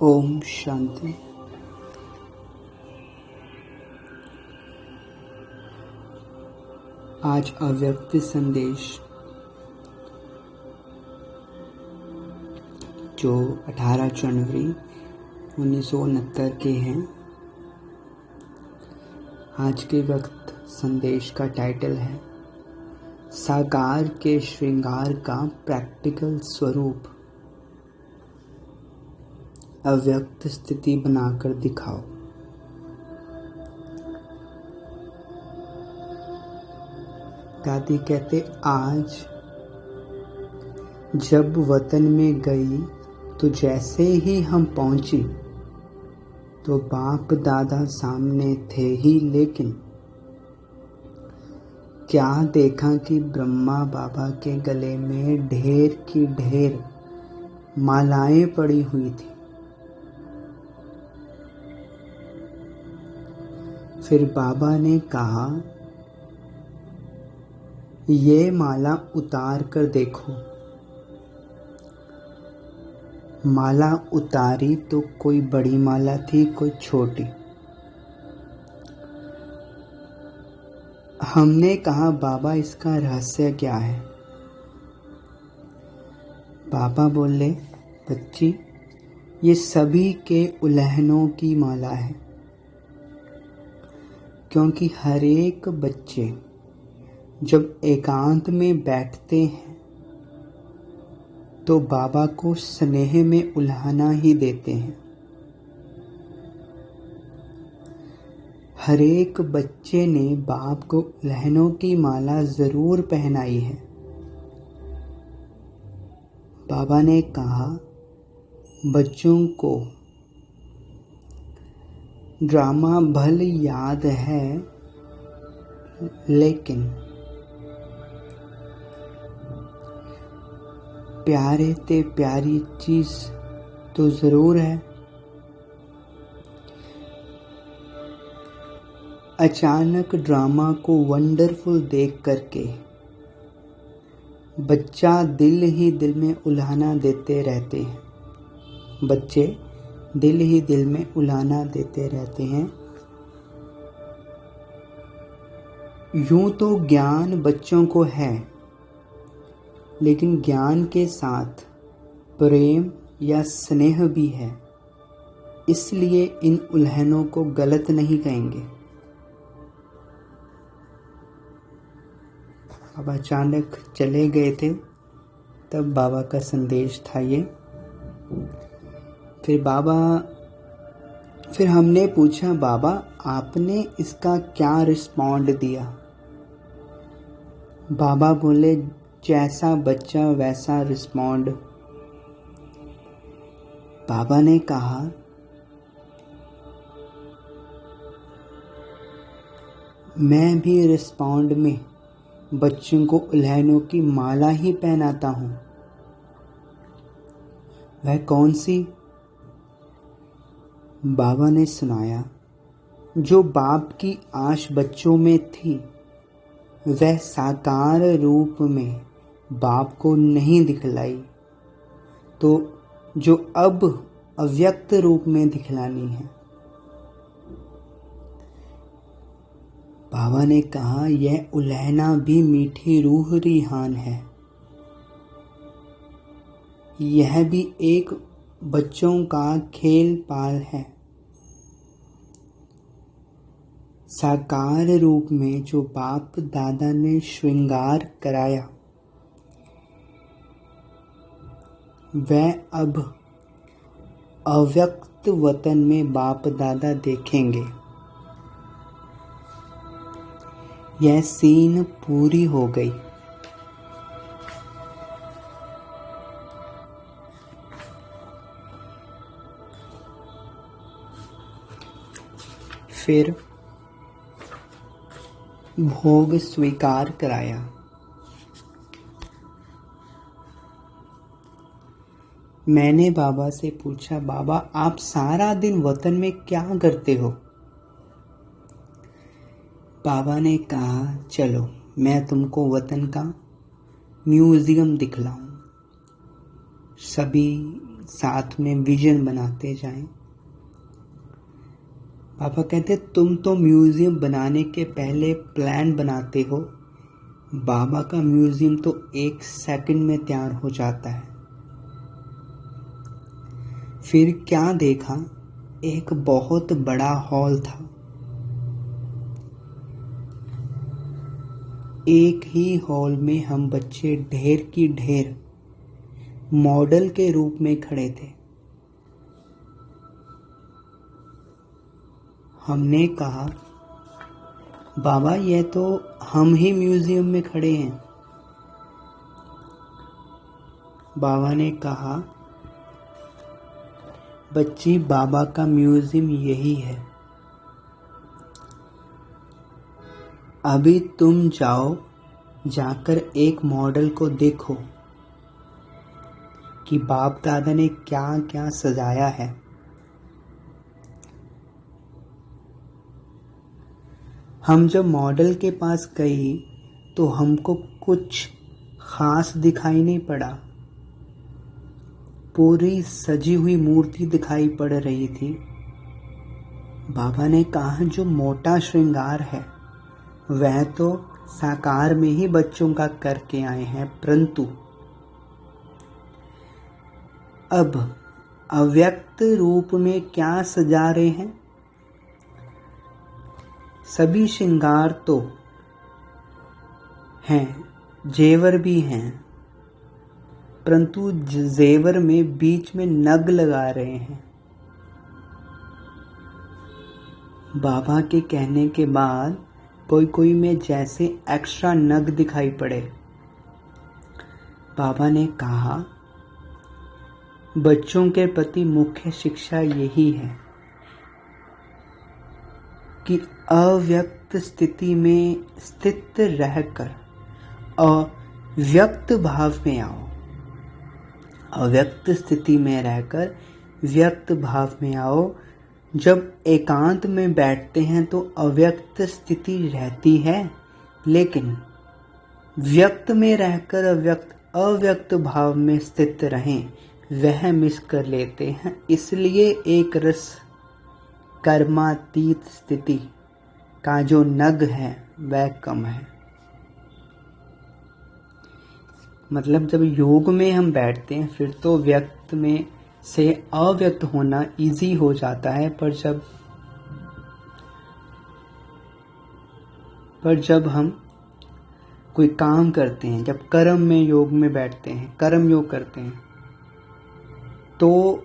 ओम शांति। आज अव्यक्त संदेश जो 18 जनवरी 1969 के हैं। आज के वक्त संदेश का टाइटल है साकार के श्रृंगार का प्रैक्टिकल स्वरूप, अव्यक्त स्थिति बनाकर दिखाओ। दादी कहते, आज जब वतन में गई तो जैसे ही हम पहुंची तो बाप दादा सामने थे ही, लेकिन क्या देखा कि ब्रह्मा बाबा के गले में ढेर की ढेर मालाएं पड़ी हुई थी। फिर बाबा ने कहा, ये माला उतार कर देखो। माला उतारी तो कोई बड़ी माला थी, कोई छोटी। हमने कहा, बाबा इसका रहस्य क्या है? बाबा बोले, बच्ची, ये सभी के उल्हनों की माला है, क्योंकि हर एक बच्चे जब एकांत में बैठते हैं तो बाबा को स्नेह में उल्हाना ही देते हैं। हर एक बच्चे ने बाप को उल्हनों की माला जरूर पहनाई है। बाबा ने कहा, बच्चों को ड्रामा भले याद है, लेकिन प्यारे ते प्यारी चीज तो जरूर है। अचानक ड्रामा को वंडरफुल देख करके बच्चा दिल ही दिल में उल्हाना देते रहते हैं। बच्चे दिल ही दिल में उल्हाना देते रहते हैं। यूं तो ज्ञान बच्चों को है, लेकिन ज्ञान के साथ प्रेम या स्नेह भी है, इसलिए इन उल्हनों को गलत नहीं कहेंगे। अब अचानक चले गए थे, तब बाबा का संदेश था ये। फिर हमने पूछा, बाबा आपने इसका क्या रिस्पॉन्ड दिया? बाबा बोले, जैसा बच्चा वैसा रिस्पॉन्ड। बाबा ने कहा, मैं भी रिस्पॉन्ड में बच्चों को उल्हनों की माला ही पहनाता हूं। वह कौन सी? बाबा ने सुनाया, जो बाप की आश बच्चों में थी, वह साकार रूप में बाप को नहीं दिखलाई, तो जो अब अव्यक्त रूप में दिखलानी है। बाबा ने कहा, यह उल्हना भी मीठी रूह रिहान है। यह भी एक बच्चों का खेल पाल है। साकार रूप में जो बाप दादा ने श्रृंगार कराया, वह अब अव्यक्त वतन में बाप दादा देखेंगे। यह सीन पूरी हो गई। फिर भोग स्वीकार कराया। मैंने बाबा से पूछा, बाबा आप सारा दिन वतन में क्या करते हो? बाबा ने कहा, चलो मैं तुमको वतन का म्यूजियम दिखलाऊं। सभी साथ में विजन बनाते जाएं। पापा कहते तुम तो म्यूजियम बनाने के पहले प्लान बनाते हो, बाबा का म्यूजियम तो 1 सेकंड में तैयार हो जाता है। फिर क्या देखा, एक बहुत बड़ा हॉल था। एक ही हॉल में हम बच्चे ढेर की ढेर मॉडल के रूप में खड़े थे। हमने कहा बाबा ये तो हम ही म्यूजियम में खड़े हैं। बाबा ने कहा बच्ची बाबा का म्यूजियम यही है। अभी तुम जाओ, जाकर एक मॉडल को देखो कि बाप दादा ने क्या क्या सजाया है। हम जब मॉडल के पास गई तो हमको कुछ खास दिखाई नहीं पड़ा। पूरी सजी हुई मूर्ति दिखाई पड़ रही थी। बाबा ने कहा जो मोटा श्रृंगार है वह तो साकार में ही बच्चों का करके आए हैं, परंतु अब अव्यक्त रूप में क्या सजा रहे हैं। सभी श्रृंगार तो हैं, जेवर भी हैं, परंतु जेवर में बीच में नग लगा रहे हैं। बाबा के कहने के बाद कोई कोई में जैसे एक्स्ट्रा नग दिखाई पड़े। बाबा ने कहा बच्चों के प्रति मुख्य शिक्षा यही है कि अव्यक्त स्थिति में स्थित रहकर अव्यक्त भाव में आओ। अव्यक्त स्थिति में रहकर व्यक्त भाव में आओ। जब एकांत में बैठते हैं तो अव्यक्त स्थिति रहती है, लेकिन व्यक्त में रहकर अव्यक्त भाव में स्थित रहें वह मिस कर लेते हैं। इसलिए एक रस कर्मातीत स्थिति का जो नग है वह कम है। मतलब जब योग में हम बैठते हैं फिर तो व्यक्त में से अव्यक्त होना इजी हो जाता है, पर जब हम कोई काम करते हैं, जब कर्म में योग में बैठते हैं, कर्म योग करते हैं, तो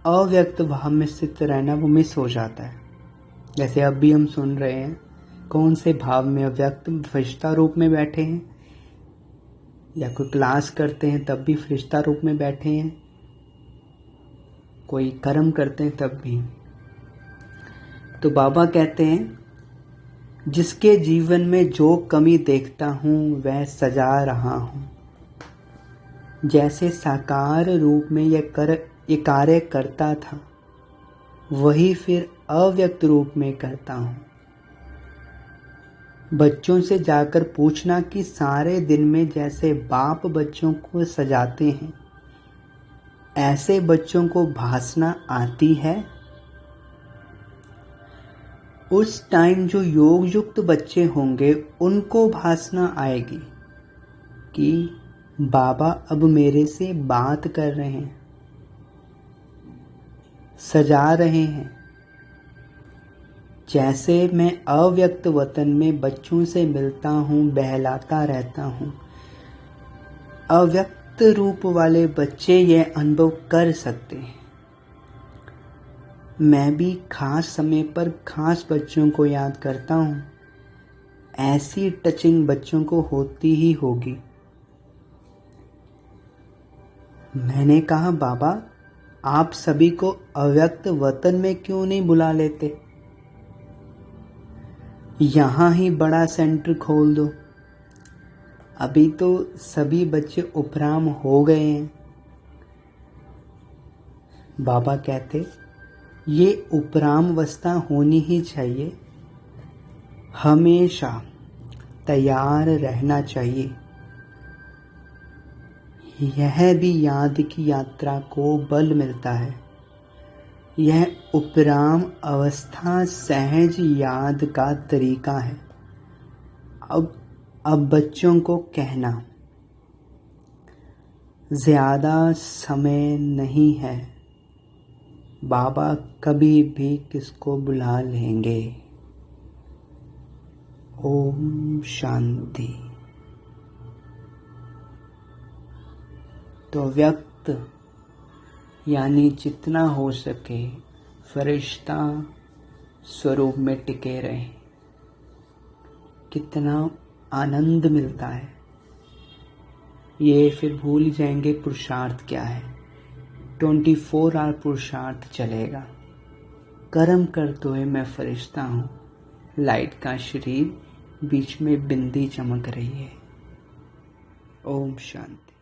अव्यक्त भाव में स्थित रहना वो मिस हो जाता है। जैसे अब भी हम सुन रहे हैं, कौन से भाव में अव्यक्त फरिश्ता रूप में बैठे हैं, या कोई क्लास करते हैं तब भी फरिश्ता रूप में बैठे हैं, कोई कर्म करते हैं तब भी। तो बाबा कहते हैं जिसके जीवन में जो कमी देखता हूँ वह सजा रहा हूँ। जैसे साकार रूप में ये कार्य करता था वही फिर अव्यक्त रूप में करता हूँ। बच्चों से जाकर पूछना कि सारे दिन में जैसे बाप बच्चों को सजाते हैं ऐसे बच्चों को भासना आती है। उस टाइम जो योग युक्त बच्चे होंगे उनको भासना आएगी कि बाबा अब मेरे से बात कर रहे हैं, सजा रहे हैं। जैसे मैं अव्यक्त वतन में बच्चों से मिलता हूँ, बहलाता रहता हूँ, अव्यक्त रूप वाले बच्चे यह अनुभव कर सकते हैं। मैं भी खास समय पर खास बच्चों को याद करता हूँ। ऐसी टचिंग बच्चों को होती ही होगी। मैंने कहा बाबा आप सभी को अव्यक्त वतन में क्यों नहीं बुला लेते, यहाँ ही बड़ा सेंटर खोल दो। अभी तो सभी बच्चे उपराम हो गए हैं। बाबा कहते ये उपराम अवस्था होनी ही चाहिए, हमेशा तैयार रहना चाहिए। यह भी याद की यात्रा को बल मिलता है। यह उपराम अवस्था सहज याद का तरीका है। अब बच्चों को कहना, ज़्यादा समय नहीं है, बाबा कभी भी किसको बुला लेंगे। ओम शांति। तो व्यक्त यानी जितना हो सके फरिश्ता स्वरूप में टिके रहें। कितना आनंद मिलता है। ये फिर भूल ही जाएंगे पुरुषार्थ क्या है। 24 आवर पुरुषार्थ चलेगा। कर्म करते हुए मैं फरिश्ता हूँ। लाइट का शरीर, बीच में बिंदी चमक रही है। ओम शांति।